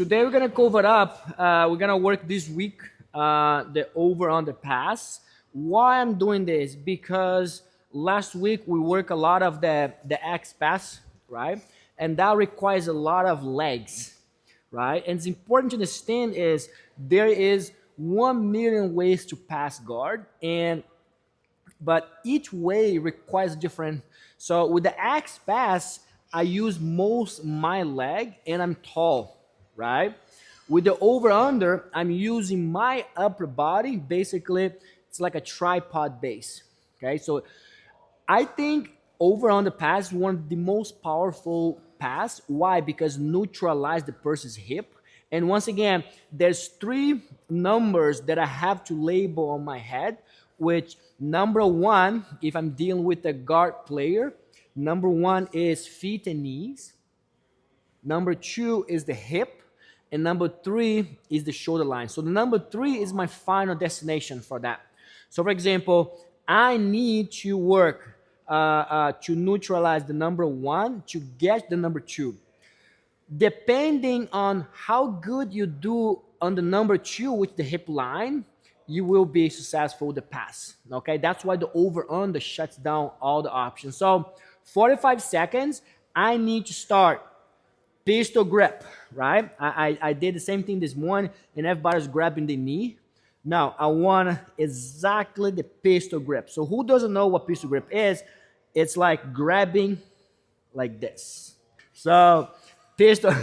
Today we're gonna cover up. We're gonna work this week the over on the pass. Why I'm doing this? Because last week we work a lot of the X pass, right? And that requires a lot of legs, right? And it's important to understand is there is 1 million ways to pass guard, and but each way requires different. So with the axe pass, I use most my leg and I'm tall, right? With the over under, I'm using my upper body. Basically, it's like a tripod base. Okay, so I think over on the pass is one of the most powerful pass. Why? Because neutralize the person's hip. And once again, there's three numbers that I have to label on my head, which number one, if I'm dealing with a guard player, number one is feet and knees. Number two is the hip. And number three is the shoulder line. So the number three is my final destination for that. So for example, I need to work to neutralize the number one to get the number two. Depending on how good you do on the number two with the hip line, you will be successful with the pass. Okay, that's why the over under shuts down all the options. So 45 seconds, I need to start pistol grip, right? I did the same thing this morning and everybody's grabbing the knee. Now I want exactly the pistol grip. So who doesn't know what pistol grip is? It's like grabbing like this. So pistol,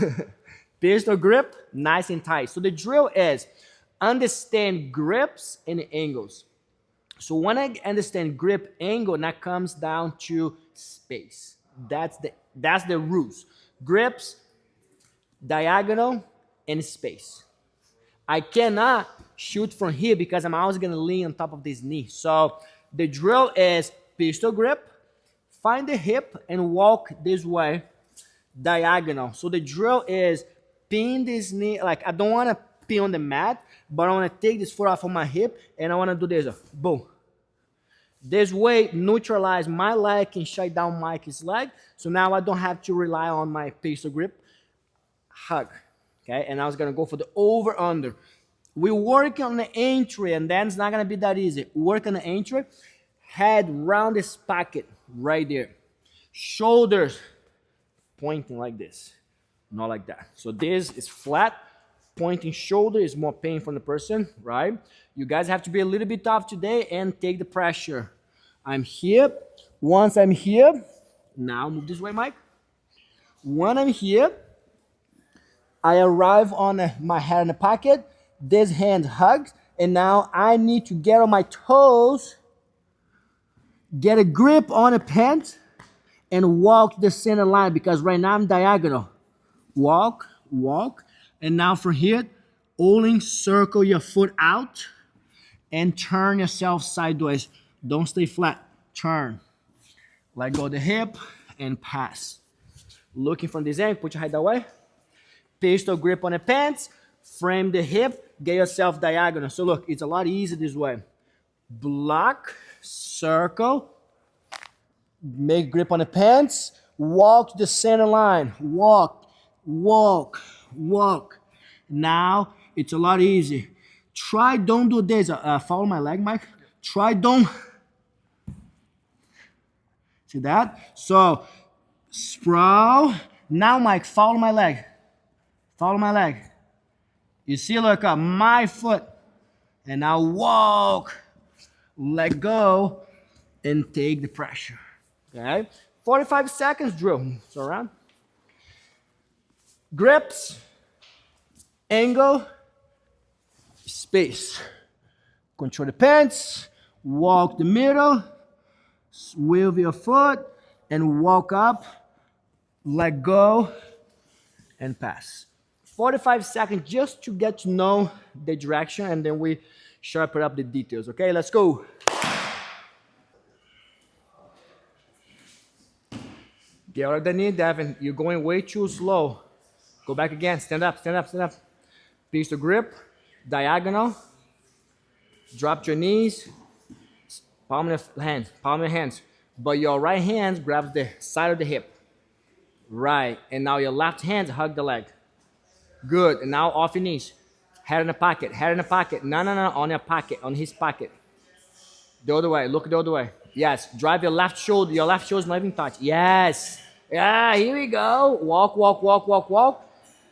pistol grip, nice and tight. So the drill is understand grips and angles. So when I understand grip angle, that comes down to space. That's the rules. Grips, diagonal, and space. I cannot shoot from here because I'm always gonna lean on top of this knee. So the drill is pistol grip, find the hip and walk this way, diagonal. So the drill is pin this knee, like I don't wanna pin on the mat, but I wanna take this foot off of my hip and I wanna do this, boom. This way, neutralize my leg and shut down Mike's leg. So now I don't have to rely on my pistol grip. Hug, okay? And I was gonna go for the over under. We work on the entry, and then it's not gonna be that easy. Work on the entry, head round this pocket right there. Shoulders pointing like this, not like that. So this is flat. Pointing shoulder is more pain from the person, right? You guys have to be a little bit tough today and take the pressure. I'm here. Once I'm here, now move this way, Mike. When I'm here, I arrive on my head in the pocket. This hand hugs, and now I need to get on my toes, get a grip on the pants, and walk the center line because right now I'm diagonal. Walk, walk, and now from here, only circle your foot out and turn yourself sideways. Don't stay flat. Turn. Let go of the hip and pass. Looking from this angle, put your head that way. Pistol grip on the pants, frame the hip, get yourself diagonal. So look, it's a lot easier this way. Block, circle, make grip on the pants, walk the center line, walk, walk, walk. Now it's a lot easier. Try don't do this. Follow my leg, Mike. Try don't. See that? So sprawl. Now, Mike, follow my leg. Follow my leg. You see, look up my foot. And now walk. Let go and take the pressure. Okay? 45 seconds drill. So around. Grips. Angle. Space. Control the pants. Walk the middle. Wave your foot. And walk up. Let go. And pass. 45 seconds just to get to know the direction, and then we sharpen up the details. Okay, let's go. Get out of the knee, Devin. You're going way too slow. Go back again. Stand up, stand up, stand up. Pistol grip, diagonal. Drop your knees. Palm of your hands, palm of your hands. But your right hand grabs the side of the hip. Right, and now your left hand hug the leg. Good. And now off your knees. Head in the pocket. Head in the pocket. No, no, no. On your pocket. On his pocket. The other way. Look the other way. Yes. Drive your left shoulder. Your left shoulder is not even touched. Yes. Yeah. Here we go. Walk, walk, walk, walk, walk.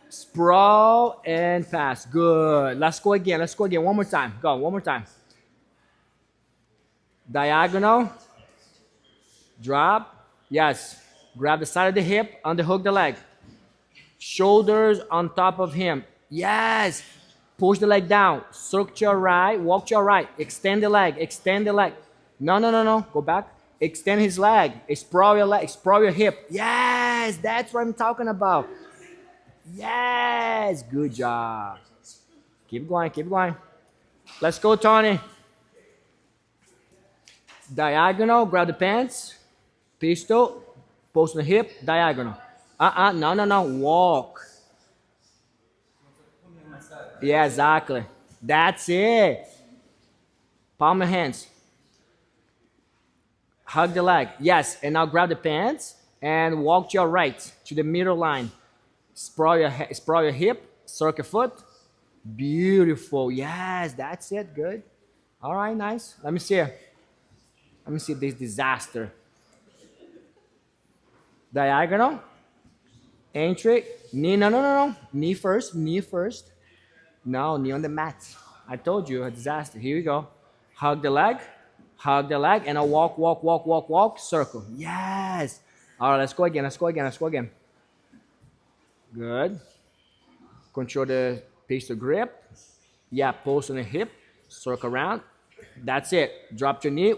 Sprawl and pass. Good. Let's go again. Let's go again. One more time. Go. One more time. Diagonal. Drop. Yes. Grab the side of the hip. Underhook the leg. Shoulders on top of him. Yes. Push the leg down. Circle to your right. Walk to your right. Extend the leg. Extend the leg. No, no, no, no. Go back. Extend his leg. Sprawl your leg. Sprawl your hip. Yes. That's what I'm talking about. Yes. Good job. Keep going. Keep going. Let's go, Tony. Diagonal. Grab the pants. Pistol. Post on the hip. Diagonal. No, no, no. Walk. Yeah, exactly. That's it. Palm your hands. Hug the leg. Yes. And now grab the pants and walk to your right to the middle line. Sprawl your hip. Circle foot. Beautiful. Yes, that's it. Good. All right, nice. Let me see. Let me see this disaster. Diagonal. Entry. Knee. No, no, no, no. Knee first. Knee first. No, knee on the mat. I told you, a disaster. Here we go. Hug the leg. Hug the leg. And a walk, walk, walk, walk, walk. Circle. Yes. All right, let's go again. Let's go again. Let's go again. Good. Control the pistol grip. Yeah, post on the hip. Circle around. That's it. Drop your knee.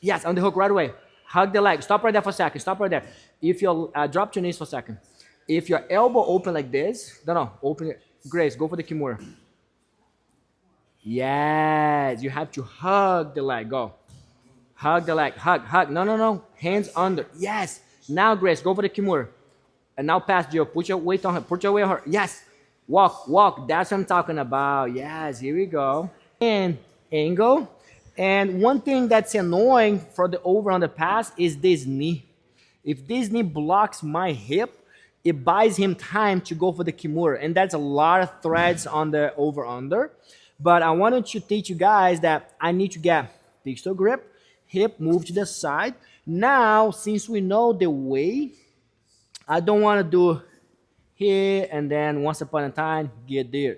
Yes, on the hook right away. Hug the leg. Stop right there for a second. Stop right there. If you drop your knees for a second. If your elbow open like this, no, open it. Grace, go for the Kimura. Yes, you have to hug the leg. Go. Hug the leg. Hug, hug. No, no, no. Hands under. Yes. Now, Grace, go for the Kimura. And now pass Jill. Put your weight on her. Put your weight on her. Yes. Walk, walk. That's what I'm talking about. Yes, here we go. And angle. And one thing that's annoying for the over on the pass is this knee. If this knee blocks my hip, it buys him time to go for the Kimura. And that's a lot of threads on the over-under. But I wanted to teach you guys that I need to get pistol grip, hip move to the side. Now, since we know the way, I don't want to do here and then once upon a time, get there.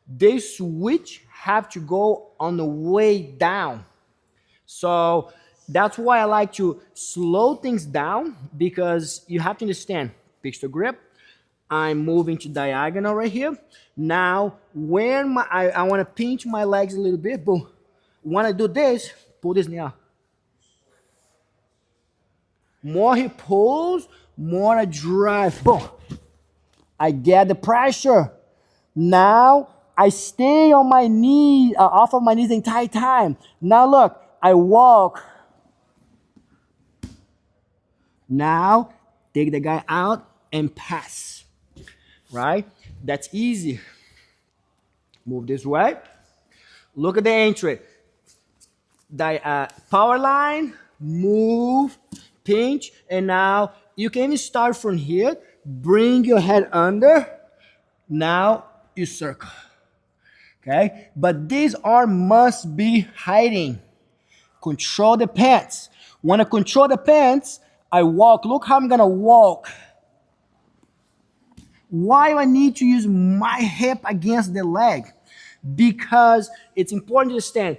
They switch have to go on the way down. So that's why I like to slow things down, because you have to understand pistol grip. I'm moving to diagonal right here. Now, when I want to pinch my legs a little bit, boom. When I do this, pull this knee out. More he pulls, more I drive. Boom. I get the pressure. Now, I stay on my knee, off of my knees the entire time. Now look, I walk. Now, take the guy out and pass, right? That's easy. Move this way. Look at the entry. Power line, move, pinch, and now you can start from here. Bring your head under. Now you circle. Okay? But these arms must be hiding. Control the pants. When I control the pants, I walk. Look how I'm gonna walk. Why do I need to use my hip against the leg? Because it's important to understand,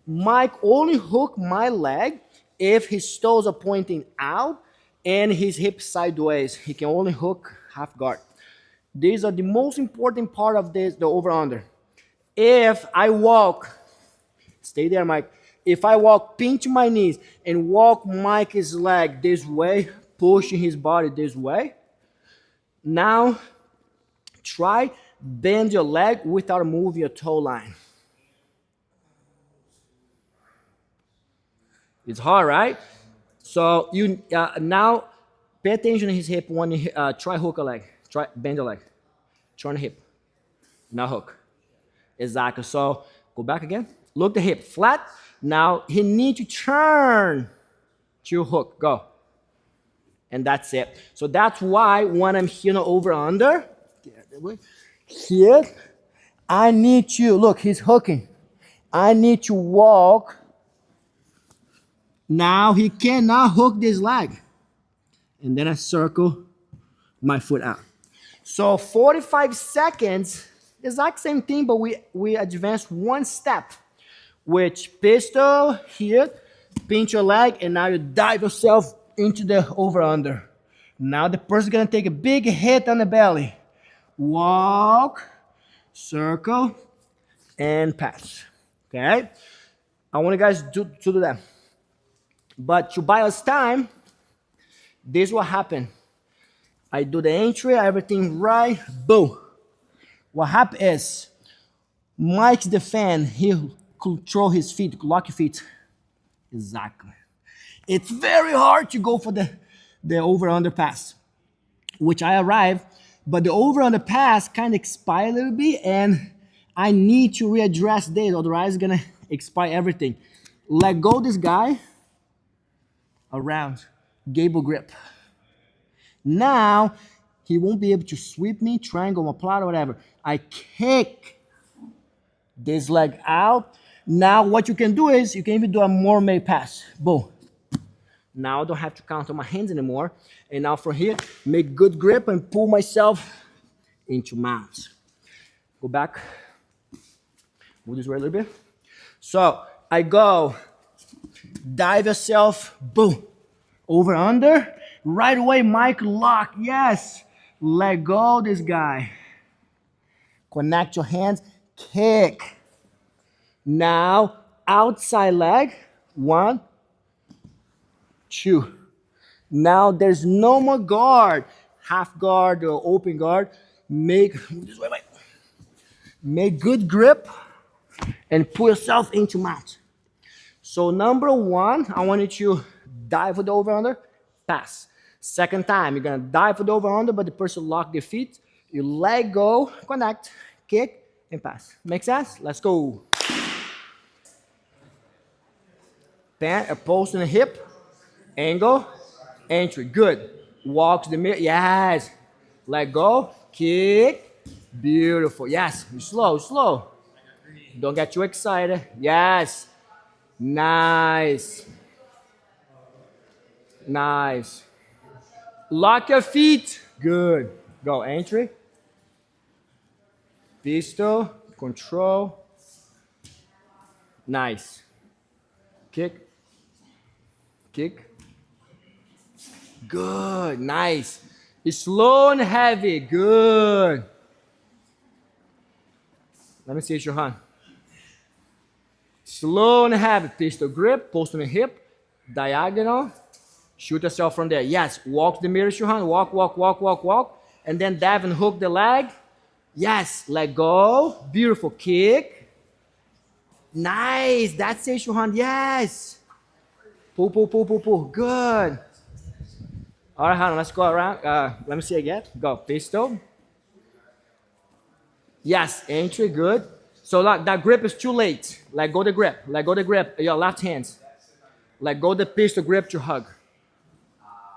Mike only hook my leg if his toes are pointing out and his hips sideways. He can only hook half guard. These are the most important part of this, the over-under. If I walk, stay there, Mike. If I walk, pinch my knees and walk Mike's leg this way, pushing his body this way. Now, try bend your leg without moving your toe line. It's hard, right? So you now pay attention to his hip when you try hook a leg. Try bend your leg. Turn the hip. Now hook. Exactly. So go back again. Look the hip flat. Now he needs to turn to hook. Go. And that's it. So that's why when I'm here over under, Here, I need you, look, he's hooking. I need to walk. Now he cannot hook this leg. And then I circle my foot out. So 45 seconds, exact same thing, but we advance one step. Which pistol here, pinch your leg, and now you dive yourself into the over-under. Now the person's gonna take a big hit on the belly. Walk, circle, and pass. Okay? I want you guys to do that. But to buy us time, this will happen. I do the entry, everything right, boom. What happens is, Mike's the fan, he'll control his feet, lock your feet. Exactly. It's very hard to go for the over-under pass, which I arrive, but the over-under pass kind of expire a little bit, and I need to readdress this, otherwise it's gonna expire everything. Let go this guy, around, gable grip. Now, he won't be able to sweep me, triangle, omoplata, whatever. I kick this leg out. Now what you can do is, you can even do a mermaid pass. Boom. Now I don't have to count on my hands anymore. And now from here, make good grip and pull myself into mounts. Go back. Move this way a little bit. So I go, dive yourself, boom. Over, under. Right away, Mike, lock. Yes. Let go this guy. Connect your hands. Kick. Now, outside leg. 1, 2. Now, there's no more guard. Half guard or open guard. Make good grip and pull yourself into mount. So number 1, I want you to dive with the over-under, pass. Second time, you're gonna dive with the over-under, but the person lock their feet. You let go, connect, kick, and pass. Make sense? Let's go. Bend, a post in the hip, angle, entry. Good. Walk to the mirror. Yes. Let go, kick. Beautiful. Yes. Slow, slow. Don't get too excited. Yes. Nice. Nice. Lock your feet. Good. Go. Entry. Pistol. Control. Nice. Kick. Kick. Good. Nice. Slow and heavy. Good. Let me see your hand. Slow and heavy. Pistol grip. Post on the hip. Diagonal. Shoot yourself from there. Yes. Walk the mirror, Shuhan. Walk, walk, walk, walk, walk. And then dive and hook the leg. Yes. Let go. Beautiful. Kick. Nice. That's it, Shuhan. Yes. Pull, pull, pull, pull, pull. Good. All right, Hannah, let's go around. Let me see again. Go. Pistol. Yes. Entry. Good. So that grip is too late. Let go the grip. Let go the grip. Your left hands. Let go the pistol grip to hug.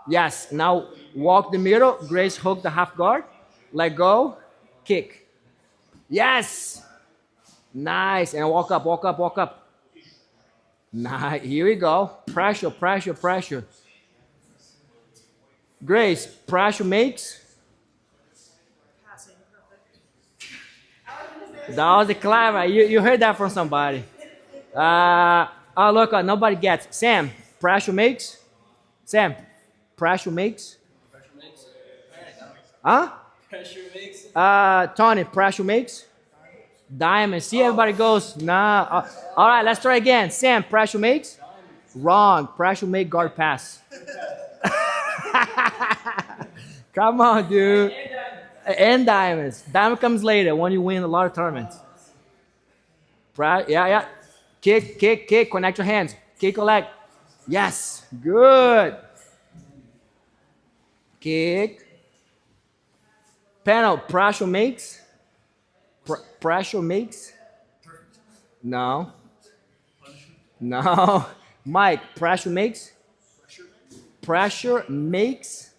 Yes. Now walk the middle. Grace hook the half guard. Let go. Kick. Yes. Nice. And walk up, walk up, walk up. Nice. Here we go. Pressure, pressure, pressure. Grace, pressure makes. That was the clever. You heard that from somebody. Oh, look, nobody gets. Sam, pressure makes. Sam, pressure makes. Huh? Pressure makes. Tony, pressure makes. Diamond. See, everybody goes, nah. All right, let's try again. Sam, pressure makes. Wrong. Pressure make guard pass. Come on, dude. And diamonds. Diamond comes later when you win a lot of tournaments. Yeah, yeah. Kick, kick, kick. Connect your hands. Kick your leg. Yes. Good. Kick. Panel. Pressure makes. Pressure makes. No. No. Mike. Pressure makes. Pressure makes.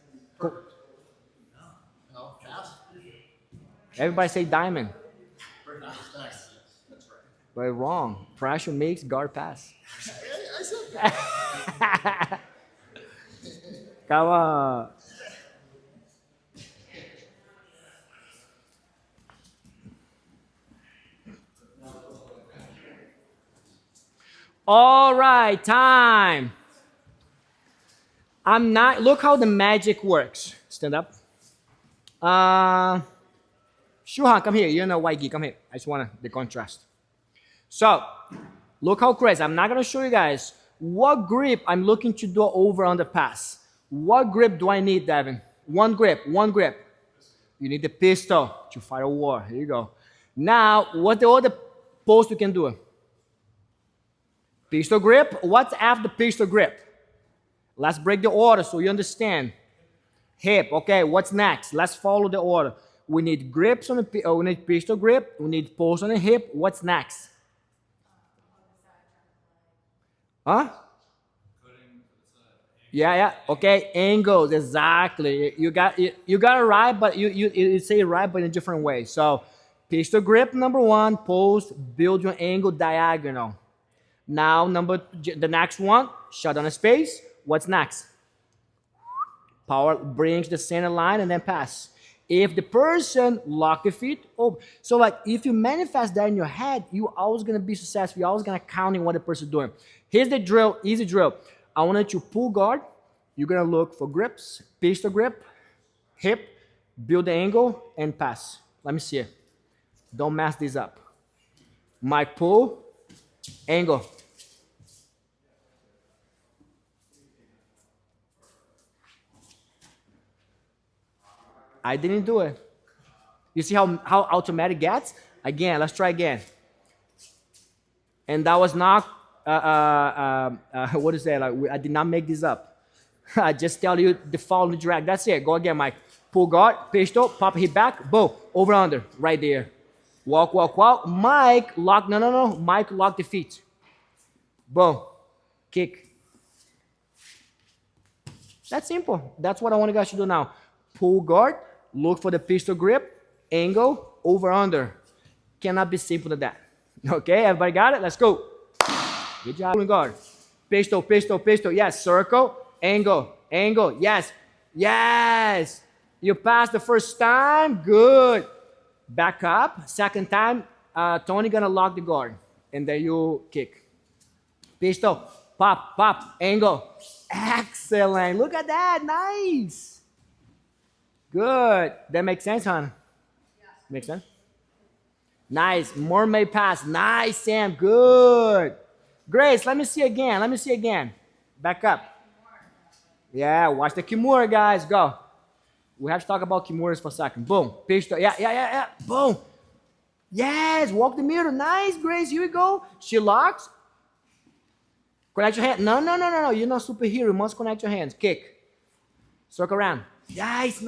Everybody say diamond. But wrong. Pressure makes guard pass. I said that. Come on. All right, time. I'm not. Look how the magic works. Stand up. Shuhan, come here. You're in a white gi. Come here. I just want the contrast. So, look how crazy. I'm not gonna show you guys what grip I'm looking to do over on the pass. What grip do I need, Devin? One grip. One grip. You need the pistol to fight a war. Here you go. Now, what the other pose you can do? Pistol grip. What's after pistol grip? Let's break the order so you understand. Hip. Okay, what's next? Let's follow the order. We need grips on the we need pistol grip. We need pose on the hip. What's next? Huh? Yeah, yeah. Okay, angles exactly. You got it right, but you say it right, but in a different way. So, pistol grip number one, pose, build your angle diagonal. Now the next one, shut down a space. What's next? Power brings the center line and then pass. If the person lock the feet, oh, so like if you manifest that in your head, you're always gonna be successful. You're always gonna count in what the person doing. Here's the drill, easy drill. I want you to pull guard. You're gonna look for grips, pistol grip, hip, build the angle, and pass. Let me see it. Don't mess this up. My pull, angle. I didn't do it. You see how automatic gets? Again, let's try again. And that was not, what is that? Like, I did not make this up. I just tell you the following drag. That's it. Go again, Mike. Pull guard, pistol, pop hit back, boom, over under, right there. Walk, walk, walk. Mike, lock, no. Mike, lock the feet. Boom, kick. That's simple. That's what I want you guys to do now. Pull guard, look for the pistol grip, angle, over, under. Cannot be simple than that. Okay, everybody got it? Let's go. Good job. Pulling guard. Pistol, pistol, pistol. Yes, circle, angle, angle. Yes, yes. You passed the first time. Good. Back up. Second time, Tony gonna lock the guard. And then you kick. Pistol, pop, pop, angle. Excellent. Look at that. Nice. Good. That makes sense, hon? Yeah. Makes sense? Nice. Mermaid pass. Nice, Sam. Good. Grace, let me see again. Let me see again. Back up. Yeah, watch the Kimura, guys. Go. We have to talk about Kimuras for a second. Boom. Pistol. Yeah. Boom. Yes. Walk the mirror. Nice, Grace. Here we go. She locks. Connect your hand. No. You're not superhero. You must connect your hands. Kick. Circle around. Nice.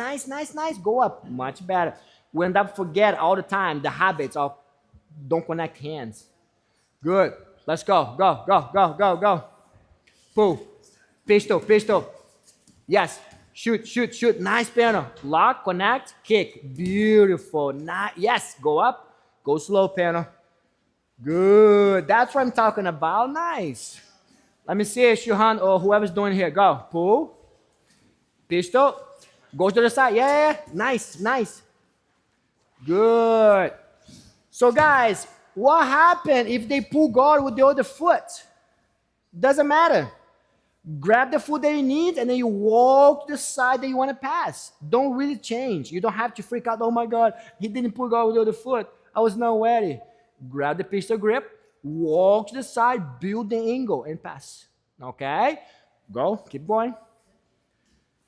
Go up. Much better. We end up forget all the time the habits of don't connect hands. Good. Let's go. Go. Pull. Pistol. Yes. Shoot. Nice piano. Lock, connect, kick. Beautiful. Nice. Yes. Go up. Go slow, piano. Good. That's what I'm talking about. Nice. Let me see it, Shuhan, or whoever's doing here. Go. Pull. Pistol. Go to the side. Yeah. Nice. Good. So, guys, what happened if they pull guard with the other foot? Doesn't matter. Grab the foot that you need, and then you walk the side that you want to pass. Don't really change. You don't have to freak out. Oh, my God, he didn't pull guard with the other foot. I was not ready. Grab the pistol grip, walk to the side, build the angle, and pass. Okay? Go. Keep going.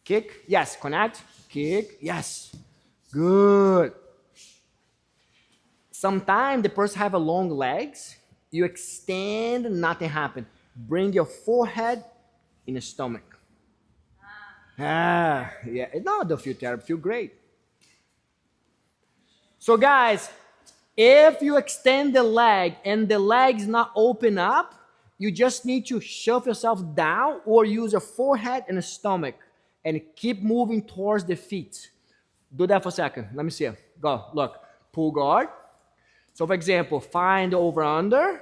Kick. Yes. Connect. Kick. Yes. Good. Sometimes the person have a long legs. You extend, nothing happen. Bring your forehead in the stomach. Yeah. No, don't feel terrible. Feel great. So, guys, if you extend the leg and the leg's not open up, you just need to shove yourself down or use your forehead and the stomach and keep moving towards the feet. Do that for a second. Let me see it. Go. Look. pull guard. So for example, find over under.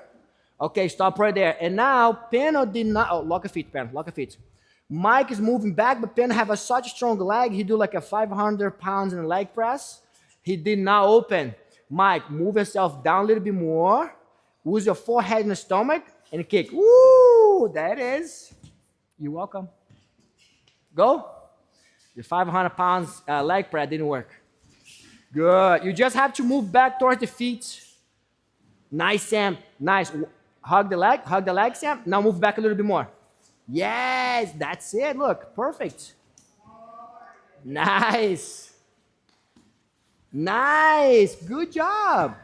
Okay, stop right there. And now Peno did not, oh, lock a feet, Peno, lock a feet. Mike is moving back, but Peno have such a strong leg. He do like a 500 pounds in a leg press. He did not open. Mike, move yourself down a little bit more. Use your forehead and the stomach and kick. Woo, that is. You're welcome. Go. The 500 pounds leg press didn't work. Good. You just have to move back towards the feet. Nice, Sam. Nice. Hug the leg, Sam. Now move back a little bit more. Yes, that's it. Look, perfect. Nice. Nice. Good job.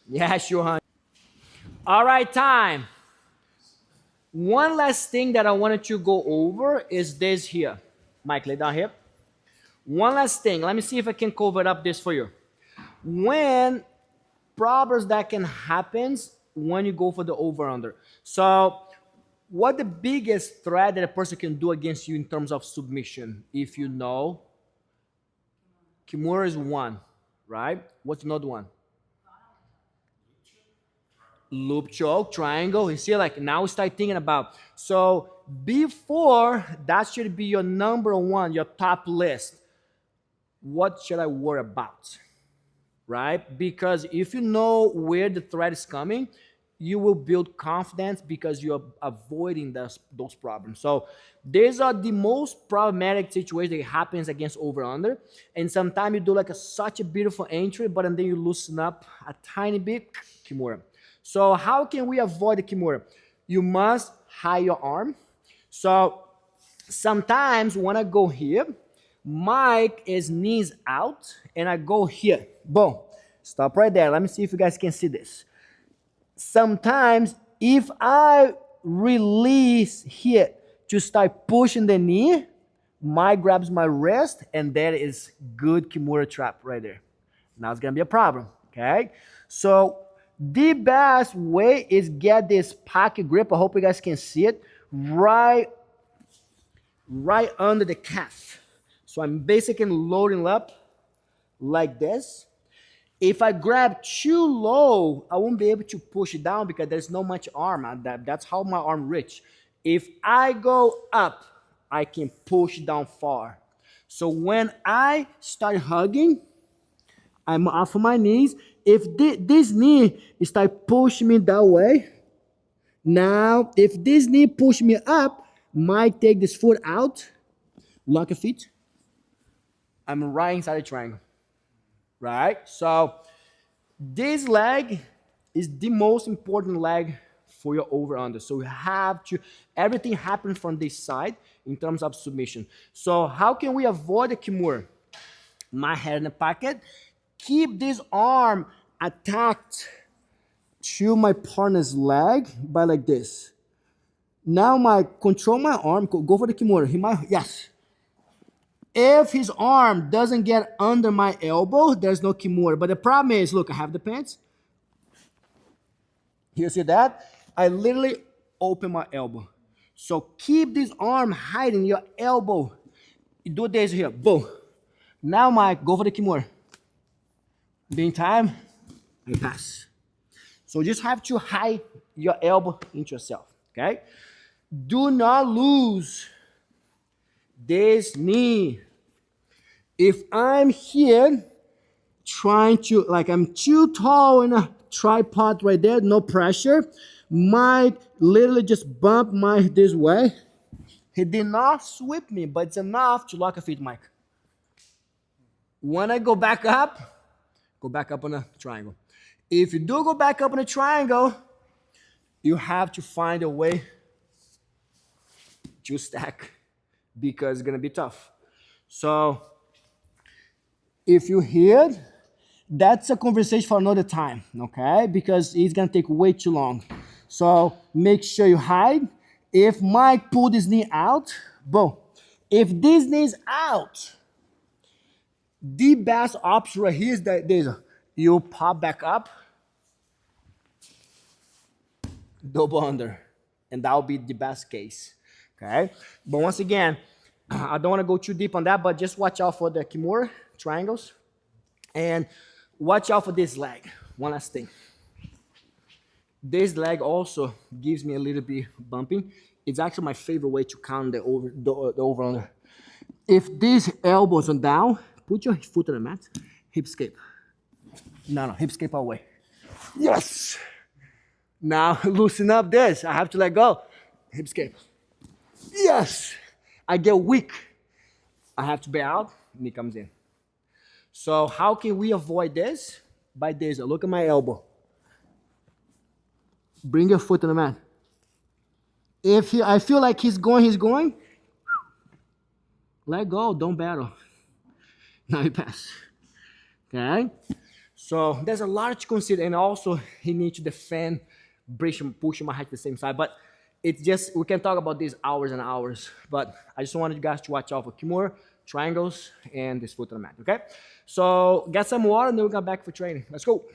Yeah, sure, honey. All right, time. One last thing that I wanted to go over is this here. Mike, lay down here. One last thing. Let me see if I can cover up this for you. When problems that can happen when you go for the over-under. So what the biggest threat that a person can do against you in terms of submission, if you know? Kimura is one, right? What's another one? Loop choke, triangle. You see, like now start thinking about. So before, that should be your number one, your top list. What should I worry about? Right? Because if you know where the threat is coming, you will build confidence because you're avoiding those problems. So these are the most problematic situations that happens against over-under. And sometimes you do like such a beautiful entry, but then you loosen up a tiny bit, Kimura. So how can we avoid the Kimura? You must hide your arm. So sometimes when I go here, Mike is knees out, and I go here. Boom. Stop right there. Let me see if you guys can see this. Sometimes if I release here to start pushing the knee, Mike grabs my wrist, and that is good Kimura trap right there. Now it's going to be a problem, okay? So the best way is get this pocket grip. I hope you guys can see it right under the calf. So I'm basically loading up like this. If I grab too low, I won't be able to push it down because there's not much arm. That's how my arm reach. If I go up, I can push down far. So when I start hugging, I'm off of my knees. If this knee start pushing me that way, now if this knee push me up, might take this foot out, lock a feet. I'm right inside the triangle, right? So this leg is the most important leg for your over-under. So you have to, everything happens from this side in terms of submission. So how can we avoid the Kimura? My head in the pocket. Keep this arm attached to my partner's leg by like this. Now control my arm, go for the Kimura. He might, yes. If his arm doesn't get under my elbow, there's no Kimura. But the problem is, look, I have the pants. You see that? I literally open my elbow. So keep this arm hiding your elbow. You do this here, boom. Now, Mike, go for the Kimura. Being time, I pass. So you just have to hide your elbow into yourself, okay? Do not lose this knee. If I'm here trying to, like I'm too tall in a tripod right there, no pressure, Mike literally just bump this way. He did not sweep me, but it's enough to lock a feet, Mike. When I go back up on a triangle. If you do go back up on a triangle, you have to find a way to stack because it's going to be tough. So if you hear, that's a conversation for another time, okay? Because it's going to take way too long. So make sure you hide. If Mike pulled his knee out, boom. If this knee is out, the best option right here is that you pop back up, double under, and that will be the best case, okay? But once again, I don't want to go too deep on that, but just watch out for the Kimura triangles. And watch out for this leg. One last thing. This leg also gives me a little bit bumping. It's actually my favorite way to count the over under. If these elbows are down, put your foot on the mat, hip escape. No, hip escape away. Yes! Now loosen up this. I have to let go. Hip escape. Yes! I get weak. I have to back out, knee comes in. So how can we avoid this? By this, look at my elbow. Bring your foot on the mat. If I feel like he's going, let go, don't battle. Now you pass. Okay? So there's a lot to consider, and also he needs to defend, push my height to the same side. But it's just, we can talk about this hours and hours. But I just wanted you guys to watch out for Kimura, triangles, and this foot on the mat, okay? So get some water, and then we'll come back for training. Let's go.